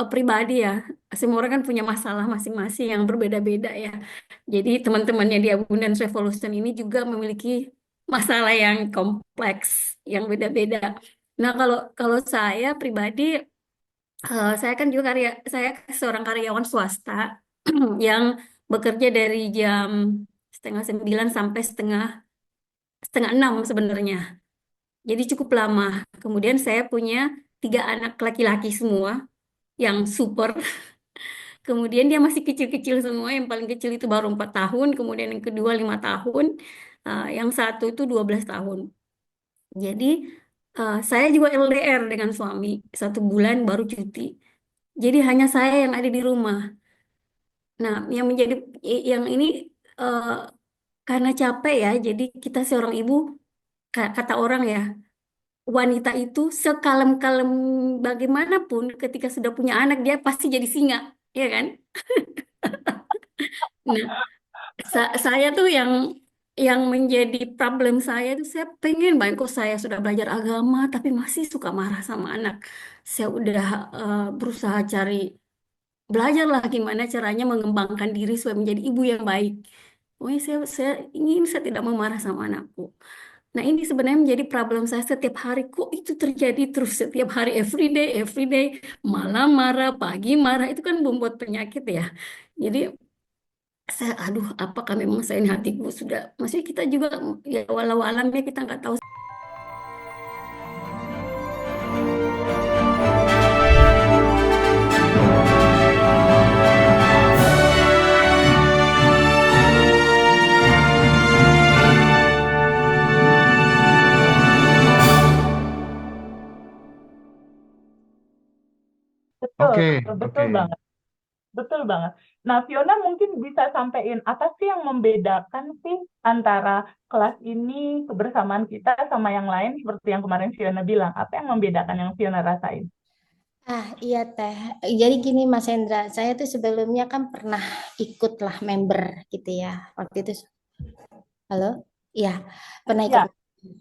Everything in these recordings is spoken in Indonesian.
pribadi ya, semua orang kan punya masalah masing-masing yang berbeda-beda ya. Jadi teman-temannya di Abundance Revolution ini juga memiliki masalah yang kompleks, yang beda-beda. Nah, kalau kalau saya pribadi, saya kan juga saya seorang karyawan swasta yang bekerja dari jam setengah 9 sampai setengah setengah 6 sebenarnya. Jadi cukup lama. Kemudian saya punya tiga anak laki-laki semua yang super. Kemudian dia masih kecil-kecil semua. Yang paling kecil itu baru 4 tahun. Kemudian yang kedua 5 tahun. Yang satu itu 12 tahun. Jadi saya juga LDR dengan suami. 1 bulan baru cuti. Jadi hanya saya yang ada di rumah. Nah, yang menjadi yang ini eh, karena capek ya. Jadi kita seorang ibu, kata orang ya, wanita itu sekalem-kalem bagaimanapun ketika sudah punya anak dia pasti jadi singa, ya kan? Nah, saya tuh yang menjadi problem saya itu saya pengen banget kok saya sudah belajar agama tapi masih suka marah sama anak. Saya udah berusaha cari belajarlah gimana caranya mengembangkan diri supaya menjadi ibu yang baik. Pokoknya saya ingin saya tidak memarah sama anakku. Nah, ini sebenarnya menjadi problem saya setiap hari. Kok itu terjadi terus setiap hari, every day, malam marah, pagi marah. Itu kan membuat penyakit ya. Jadi, aduh, apakah memang saya ini hatiku sudah, maksudnya kita juga, ya walau alamnya kita nggak tahu. Betul, Oke, betul oke. banget, betul banget. Nah, Fiona mungkin bisa sampaikan apa sih yang membedakan sih antara kelas ini, kebersamaan kita sama yang lain seperti yang kemarin Fiona bilang. Apa yang membedakan yang Fiona rasain? Iya Teh. Jadi gini Mas Hendra, saya tuh sebelumnya kan pernah ikutlah member gitu ya. Waktu itu, halo? Iya, pernah ikut.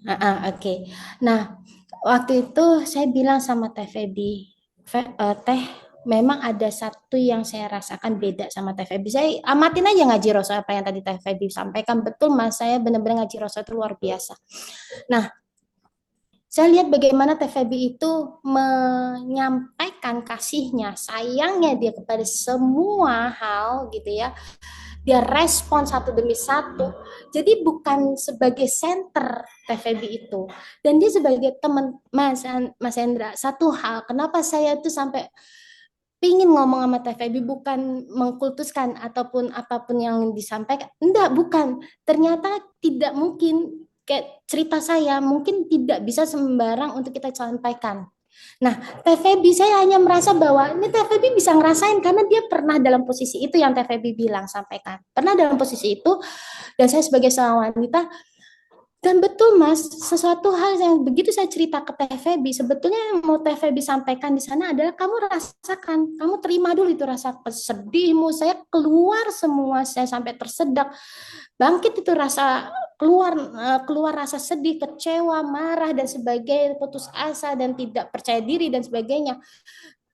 Ya, Oke. Nah, waktu itu saya bilang sama Teh Feby, Teh, memang ada satu yang saya rasakan beda sama Teh Feby. Saya amatin aja ngaji Rasul apa yang tadi Teh Feby sampaikan. Betul Mas, saya benar-benar ngaji Rasul itu luar biasa. Nah, saya lihat bagaimana TVB itu menyampaikan kasihnya, sayangnya dia kepada semua hal gitu ya. Dia respon satu demi satu. Jadi bukan sebagai center TVB itu. Dan dia sebagai teman Mas Hendra. Satu hal, kenapa saya tuh sampai pingin ngomong sama TVB bukan mengkultuskan ataupun apapun yang disampaikan. Enggak, bukan. Ternyata tidak mungkin kayak cerita saya mungkin tidak bisa sembarang untuk kita sampaikan. Nah, TVB saya hanya merasa bahwa ini TVB bisa ngerasain karena dia pernah dalam posisi itu yang TVB bilang sampaikan. Pernah dalam posisi itu dan saya sebagai seorang wanita dan betul Mas, sesuatu hal yang begitu saya cerita ke Teh Feby, sebetulnya yang mau Teh Feby sampaikan di sana adalah kamu rasakan, kamu terima dulu itu rasa sedihmu, saya keluar semua, saya sampai tersedak, bangkit itu rasa keluar rasa sedih, kecewa, marah dan sebagainya, putus asa dan tidak percaya diri dan sebagainya,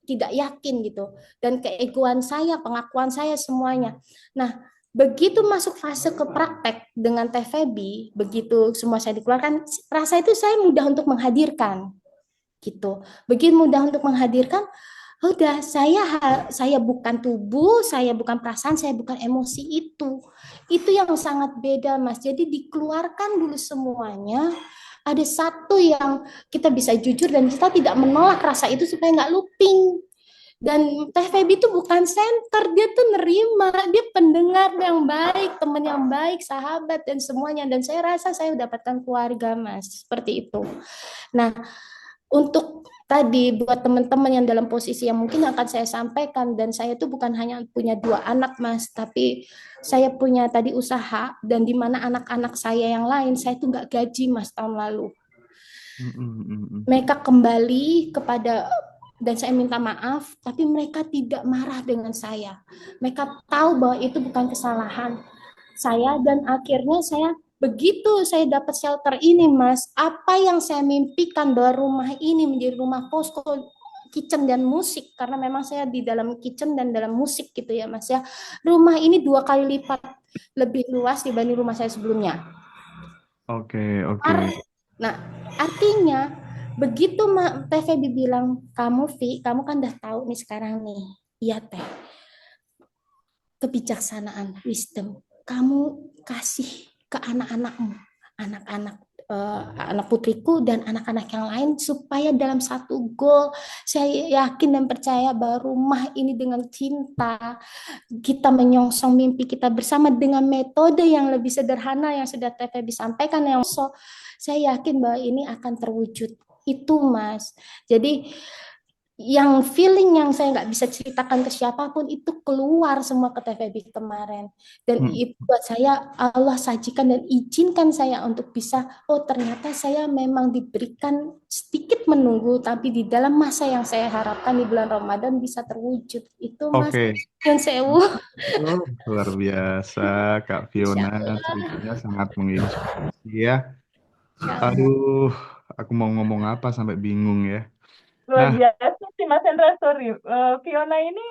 tidak yakin gitu, dan keegoan saya, pengakuan saya semuanya. Nah, begitu masuk fase ke praktek dengan TVB, begitu semua saya dikeluarkan, rasa itu saya mudah untuk menghadirkan gitu. Begitu mudah untuk menghadirkan, udah saya bukan tubuh, saya bukan perasaan, saya bukan emosi itu. Itu yang sangat beda, Mas. Jadi dikeluarkan dulu semuanya. Ada satu yang kita bisa jujur dan kita tidak menolak rasa itu supaya nggak looping. Dan Teh Feby itu bukan center, dia tuh nerima, dia pendengar yang baik, teman yang baik, sahabat dan semuanya. Dan saya rasa saya mendapatkan keluarga, Mas, seperti itu. Nah, untuk tadi buat teman-teman yang dalam posisi yang mungkin akan saya sampaikan dan saya itu bukan hanya punya 2 anak Mas, tapi saya punya tadi usaha dan di mana anak-anak saya yang lain saya tuh nggak gaji Mas tahun lalu. Mm, mm, mm, mm. Mereka kembali kepada dan saya minta maaf, tapi mereka tidak marah dengan saya. Mereka tahu bahwa itu bukan kesalahan saya dan akhirnya saya begitu saya dapat shelter ini Mas, apa yang saya mimpikan bahwa rumah ini menjadi rumah posko kitchen dan musik, karena memang saya di dalam kitchen dan dalam musik gitu ya Mas ya. Rumah ini 2 kali lipat lebih luas dibanding rumah saya sebelumnya. Oke, oke. Nah, artinya begitu Teh Feby bilang, kamu Vi, kamu kan udah tahu nih sekarang nih. Iya Teh, kebijaksanaan, wisdom. Kamu kasih ke anak-anakmu, anak-anak anak putriku dan anak-anak yang lain supaya dalam satu goal, saya yakin dan percaya bahwa rumah ini dengan cinta kita menyongsong mimpi kita bersama dengan metode yang lebih sederhana yang sudah Teh Feby sampaikan, yang saya yakin bahwa ini akan terwujud. Itu Mas. Jadi yang feeling yang saya nggak bisa ceritakan ke siapapun itu keluar semua ke TVB kemarin, dan Hmm, itu buat saya Allah sajikan dan izinkan saya untuk bisa, oh ternyata saya memang diberikan sedikit menunggu, tapi di dalam masa yang saya harapkan di bulan Ramadan bisa terwujud. Itu Mas Oke. yang sewu. Oh, luar biasa, Kak Insya Fiona. Allah, Ceritanya sangat menginspirasi ya. Insya Allah. Aduh, aku mau ngomong apa sampai bingung ya. Luar Nah, biasa sih Mas Hendra, sorry. Fiona ini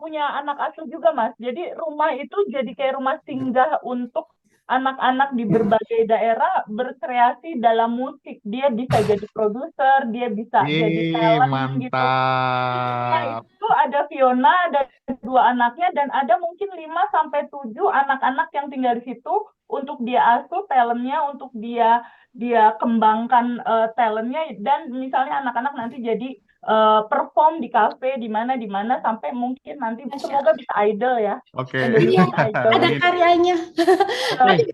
punya anak asuh juga Mas. Jadi rumah itu jadi kayak rumah singgah untuk anak-anak di berbagai daerah berkreasi dalam musik. Dia bisa jadi produser, dia bisa jadi talent gitu. Nah, mantap. itu ada Fiona, ada 2 anaknya, dan ada mungkin 5 sampai 7 anak-anak yang tinggal di situ untuk dia asuh talentnya, untuk dia dia kembangkan talentnya, dan misalnya anak-anak nanti jadi perform di kafe di mana sampai mungkin nanti Masya semoga Allah. bisa idol ya, Oke. Iya, Indonesian Idol. ada Amin. karyanya. Oke.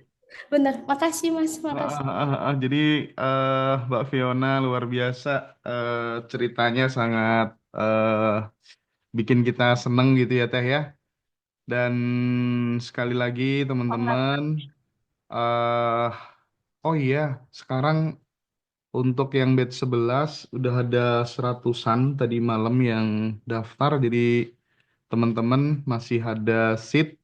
Benar, makasih Mas, makasih. Jadi Mbak Fiona luar biasa. Ceritanya sangat bikin kita seneng gitu ya Teh ya. Dan sekali lagi Sangat. teman-teman, eh oh iya, sekarang untuk yang batch 11 udah ada seratusan tadi malam yang daftar. Jadi teman-teman masih ada seat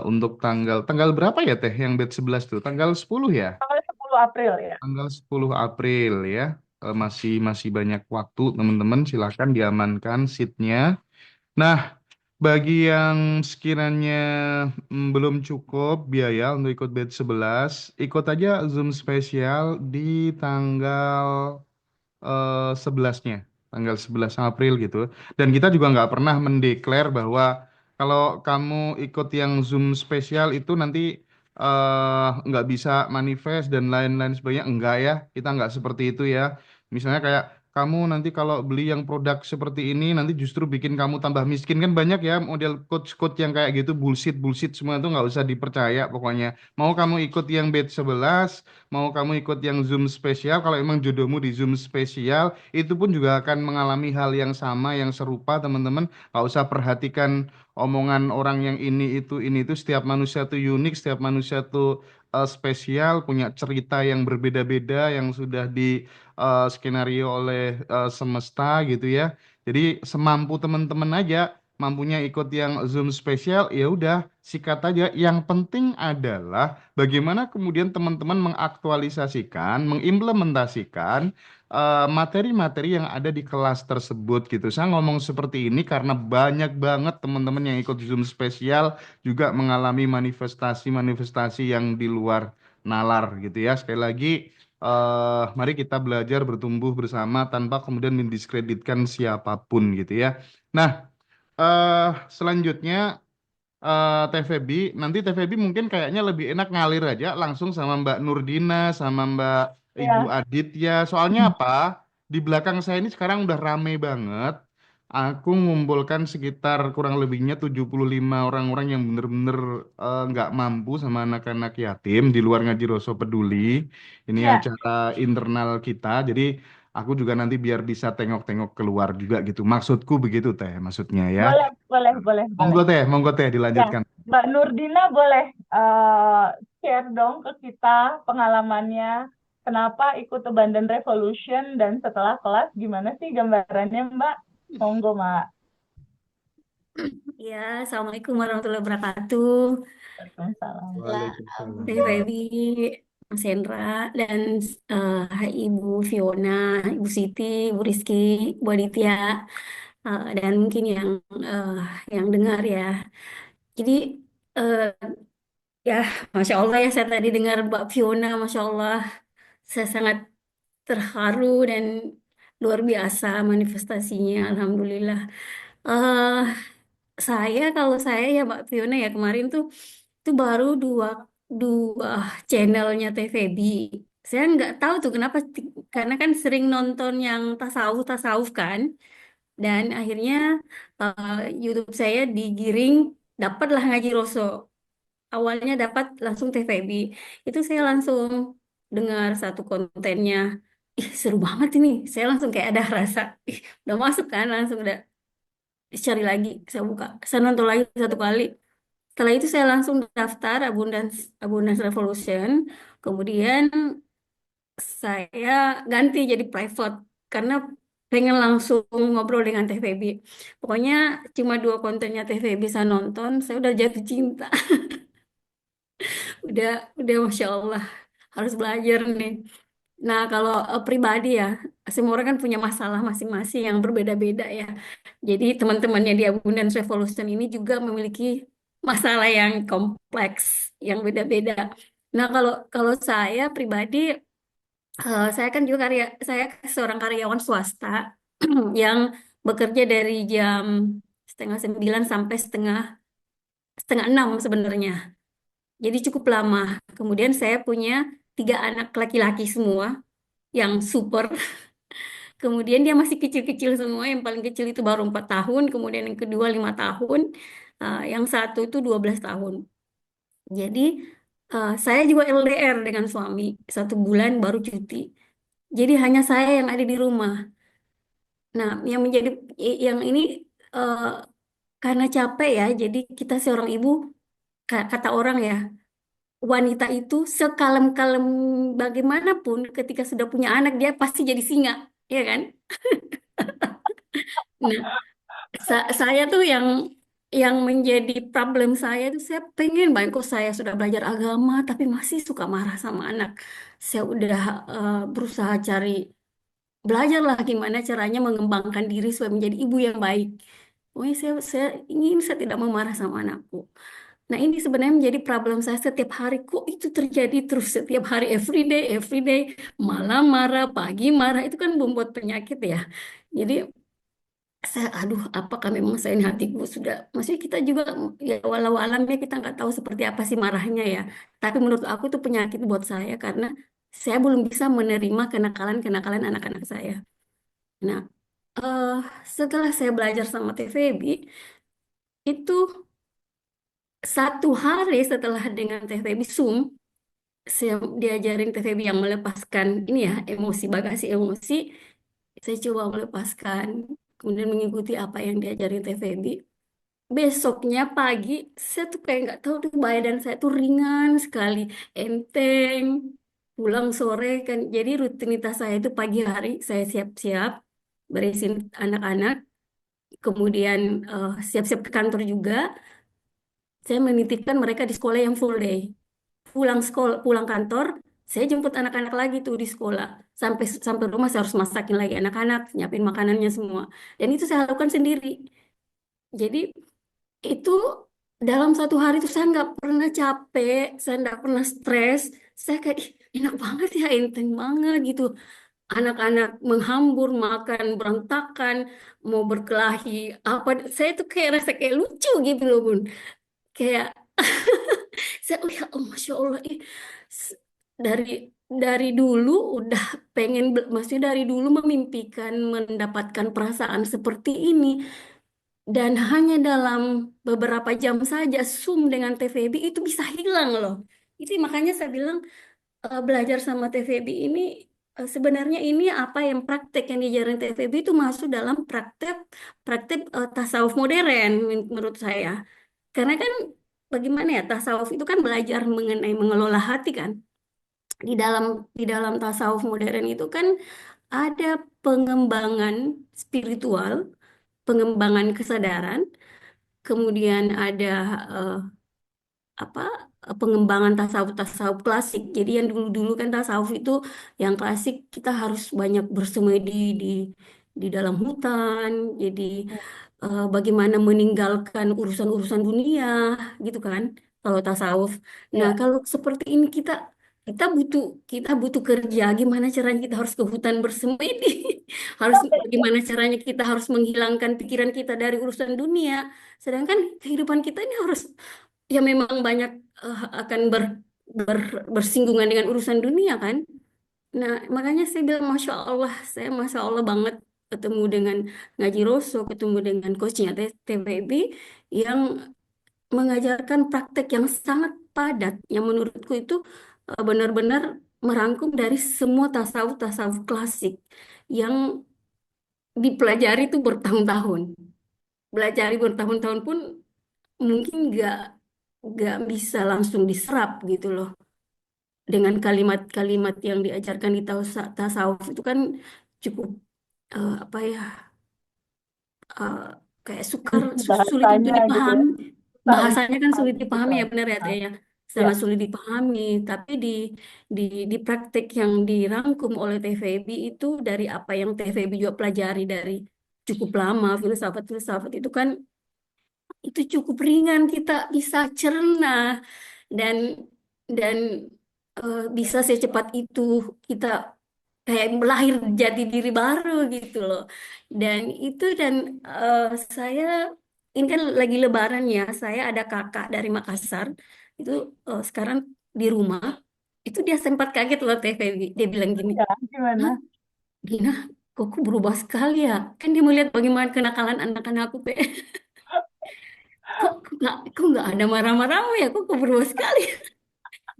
untuk tanggal tanggal berapa ya Teh yang batch 11 tuh? Tanggal 10 ya? Tanggal 10 April ya. Tanggal 10 April ya. Masih masih banyak waktu teman-teman, silahkan diamankan seatnya. Nah, bagi yang sekiranya belum cukup biaya untuk ikut batch 11, ikut aja Zoom spesial di tanggal 11-nya, tanggal 11 April gitu. Dan kita juga nggak pernah mendeklar bahwa kalau kamu ikut yang Zoom spesial itu nanti nggak bisa manifest dan lain-lain sebagainya. Enggak ya, kita nggak seperti itu ya. Misalnya kayak kamu nanti kalau beli yang produk seperti ini nanti justru bikin kamu tambah miskin, kan banyak ya model coach-coach yang kayak gitu, bullshit bullshit semua itu nggak usah dipercaya pokoknya. Mau kamu ikut yang batch 11, mau kamu ikut yang Zoom spesial, kalau emang jodohmu di Zoom spesial, itu pun juga akan mengalami hal yang sama, yang serupa, teman-teman. Nggak usah perhatikan omongan orang yang ini itu. Setiap manusia tuh unik, setiap manusia tuh spesial, punya cerita yang berbeda-beda, yang sudah di skenario oleh semesta gitu ya. Jadi semampu teman-teman aja, mampunya ikut yang Zoom spesial, ya udah, sikat aja. Yang penting adalah bagaimana kemudian teman-teman mengaktualisasikan, mengimplementasikan materi-materi yang ada di kelas tersebut gitu. Saya ngomong seperti ini karena banyak banget teman-teman yang ikut Zoom spesial juga mengalami manifestasi-manifestasi yang di luar nalar gitu ya. Sekali lagi, mari kita belajar bertumbuh bersama tanpa kemudian mendiskreditkan siapapun gitu ya. Nah, selanjutnya TVB, nanti TVB mungkin kayaknya lebih enak ngalir aja langsung sama Mbak Nurdina, sama Mbak Ibu Ya, Aditya. Soalnya apa? Di belakang saya ini sekarang udah rame banget. Aku ngumpulkan sekitar kurang lebihnya 75 orang-orang yang bener-bener nggak mampu sama anak-anak yatim di luar Ngaji Roso Peduli. Ini ya, acara internal kita. Jadi aku juga nanti biar bisa tengok-tengok keluar juga gitu. Maksudku begitu Teh, maksudnya ya. boleh, boleh, boleh, boleh. Monggo teh Ya, dilanjutkan. Mbak Nurdina boleh share dong ke kita pengalamannya, kenapa ikut Abundant Revolution, dan setelah kelas gimana sih gambarannya Mbak? Monggo Mbak. Ya, Assalamualaikum warahmatullahi wabarakatuh. Waalaikumsalam. Lah, Waalaikumsalam. Teh Baby. Mas Hendra, dan Ibu Fiona, Ibu Siti, Ibu Rizky, Bu Aditya, dan mungkin eh, yang dengar ya. Jadi eh, ya, Masya Allah ya, saya tadi dengar Mbak Fiona, Masya Allah, saya sangat terharu dan luar biasa manifestasinya, Alhamdulillah. eh kalau saya ya Mbak Fiona ya, kemarin tuh itu baru dua dua channelnya TVB. Saya nggak tahu tuh kenapa, karena kan sering nonton yang tasawuf tasawuf kan, dan akhirnya eh, YouTube saya digiring, dapatlah ngaji Roso. Awalnya dapat langsung TVB, itu saya langsung dengar satu kontennya. Ih, seru banget ini. Saya langsung kayak ada rasa, ih, udah masuk kan, langsung udah cari lagi, saya buka, saya nonton lagi satu kali. Setelah itu saya langsung daftar Abundance Revolution. Kemudian saya ganti jadi private karena pengen langsung ngobrol dengan TVB. Pokoknya cuma dua kontennya TVB saya nonton, saya udah jatuh cinta. Udah, Masya Allah, harus belajar nih. Nah, kalau pribadi ya, semua orang kan punya masalah masing-masing yang berbeda-beda ya. Jadi teman-temannya di Abundance Revolution ini juga memiliki masalah yang kompleks, yang beda-beda. Nah, kalau kalau saya pribadi, saya kan juga saya seorang karyawan swasta yang bekerja dari jam setengah 9 sampai setengah setengah 6 sebenarnya. Jadi cukup lama. Kemudian saya punya tiga anak laki-laki semua yang super. Kemudian dia masih kecil-kecil semua. Yang paling kecil itu baru 4 tahun. Kemudian yang kedua 5 tahun. Yang satu itu 12 tahun. Jadi saya juga LDR dengan suami. 1 bulan baru cuti. Jadi hanya saya yang ada di rumah. Nah, yang ini eh, karena capek ya. Jadi kita seorang ibu, kata orang ya, wanita itu sekalem-kalem bagaimanapun ketika sudah punya anak dia pasti jadi singa, ya kan? Nah, saya tuh yang menjadi problem saya tuh, saya pengen banget, kok saya sudah belajar agama tapi masih suka marah sama anak. Saya udah berusaha cari, belajarlah gimana caranya mengembangkan diri supaya menjadi ibu yang baik. Pokoknya saya ingin saya tidak memarah sama anakku. Nah, ini sebenarnya menjadi problem saya setiap hari. Kok itu terjadi terus setiap hari, every day, malam marah, pagi marah, itu kan membuat penyakit ya. Jadi saya, aduh, apakah memang saya ini hatiku sudah, maksudnya kita juga ya walau alamnya kita nggak tahu seperti apa sih marahnya ya. Tapi menurut aku itu penyakit buat saya karena saya belum bisa menerima kenakalan-kenakalan anak-anak saya. Nah, eh, setelah saya belajar sama TVB, itu 1 hari setelah dengan TVB Zoom, saya diajarin TVB yang melepaskan ini ya, emosi, bagasi emosi. Saya coba melepaskan, kemudian mengikuti apa yang diajarin TVB. Besoknya pagi, saya tuh kayak nggak tahu tuh, badan saya tuh ringan sekali, enteng. Pulang sore kan, jadi rutinitas saya itu pagi hari saya siap-siap, beresin anak-anak, kemudian siap-siap ke kantor juga. Saya menitipkan mereka di sekolah yang full day. Pulang kantor, saya jemput anak-anak lagi tuh di sekolah. Sampai sampai rumah saya harus masakin lagi anak-anak, nyiapin makanannya semua. Dan itu saya lakukan sendiri. Jadi itu dalam 1 hari itu saya nggak pernah capek, saya nggak pernah stres. Saya kayak, "Ih, enak banget ya, enteng banget gitu. Anak-anak menghambur, makan berantakan, mau berkelahi apa." Saya tuh kayak rasa kayak lucu gitu loh Bun. Kayak saya, oh ya Allah, Masya Allah, s- dari dari dulu udah maksudnya dari dulu memimpikan mendapatkan perasaan seperti ini, dan hanya dalam beberapa jam saja Zoom dengan TVB itu bisa hilang loh. Itu makanya saya bilang belajar sama TVB ini, sebenarnya ini apa yang praktek yang diajarin TVB itu masuk dalam praktek praktek tasawuf modern menurut saya. Karena kan bagaimana ya, tasawuf itu kan belajar mengenai mengelola hati kan. Di dalam tasawuf modern itu kan ada pengembangan spiritual, pengembangan kesadaran, kemudian ada eh, apa pengembangan tasawuf-tasawuf klasik. Jadi yang dulu-dulu kan tasawuf itu yang klasik kita harus banyak bersemedi di dalam hutan. Jadi bagaimana meninggalkan urusan-urusan dunia gitu kan kalau tasawuf. Nah, Ya. kalau seperti ini kita butuh kerja. Gimana caranya kita harus ke hutan bersemedi? Harus bagaimana caranya kita harus menghilangkan pikiran kita dari urusan dunia. Sedangkan kehidupan kita ini harus ya memang banyak akan bersinggungan dengan urusan dunia kan. Nah, makanya saya bilang Masya Allah, saya Masya Allah banget ketemu dengan Ngaji Roso, ketemu dengan coachnya TVB yang mengajarkan praktek yang sangat padat, yang menurutku itu benar-benar merangkum dari semua tasawuf-tasawuf klasik yang dipelajari itu bertahun-tahun. Belajari bertahun-tahun pun mungkin nggak bisa langsung diserap gitu loh. Dengan kalimat-kalimat yang diajarkan di tasawuf itu kan cukup apa ya eh, kayak Kunci sulit untuk bahasanya gitu ya. dipahami. Susah untuk Bahasanya kan sulit dipahami, dipahami betul. ya benar ya Teh Nah, ya. ya. Sangat sulit dipahami, tapi di di praktek yang dirangkum oleh TVB itu dari apa yang TVB juga pelajari dari cukup lama filsafat-filsafat itu kan itu cukup ringan kita bisa cerna dan dan bisa secepat itu kita kayak melahir jati diri baru gitu loh. Dan eh, saya ini kan lagi Lebaran ya, saya ada kakak dari Makassar itu sekarang di rumah itu dia sempat kaget loh Teh Febi. Dia bilang gini, Ya, gimana? "Hah, Dina, kok aku berubah sekali ya? Kan dia melihat bagaimana kenakalan anak-anakku, Teh. Kok nggak ada marah-marahmu ya? Kok berubah sekali?"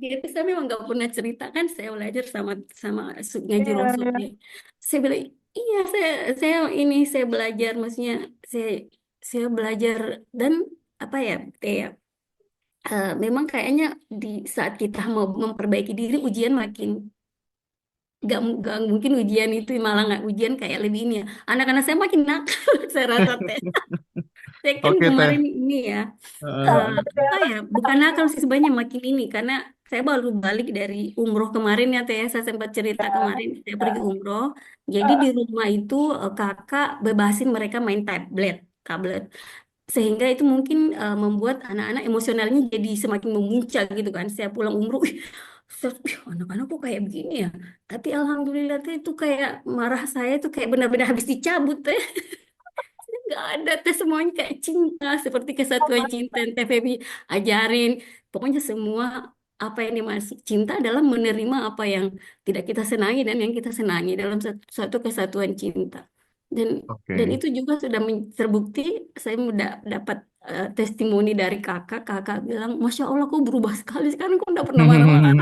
Dia itu saya memang nggak pernah cerita kan saya belajar sama sama Ngaji Iya, Rasul iya. dia. Saya bilang iya saya belajar maksudnya saya saya belajar dan apa ya kayak memang kayaknya di saat kita mau memperbaiki diri ujian makin nggak mungkin ujian itu malah nggak ujian kayak lebih ini ya anak-anak saya makin nakal saya rasa teh saya kan Oke Teh. kemarin ini ya Heeh, eh, heeh. apa ya bukan nakal sih sebenarnya makin ini karena saya baru balik dari umroh kemarin ya Teh saya sempat cerita kemarin saya pergi umroh jadi di rumah itu kakak bebasin mereka main tablet sehingga itu mungkin membuat anak-anak emosionalnya jadi semakin memuncak gitu kan saya pulang umroh anak-anak kok kayak begini ya tapi alhamdulillah Teh itu kayak marah saya itu kayak benar-benar habis dicabut Teh nggak ada tes semuanya kayak cinta seperti kesatuan cinta yang TVB ajarin pokoknya semua apa yang dimaksud cinta adalah menerima apa yang tidak kita senangi dan yang kita senangi dalam satu kesatuan cinta dan dan Oke. itu juga sudah terbukti saya udah dapat testimoni dari kakak bilang Masya Allah aku berubah sekali sekarang aku udah pernah marah-marah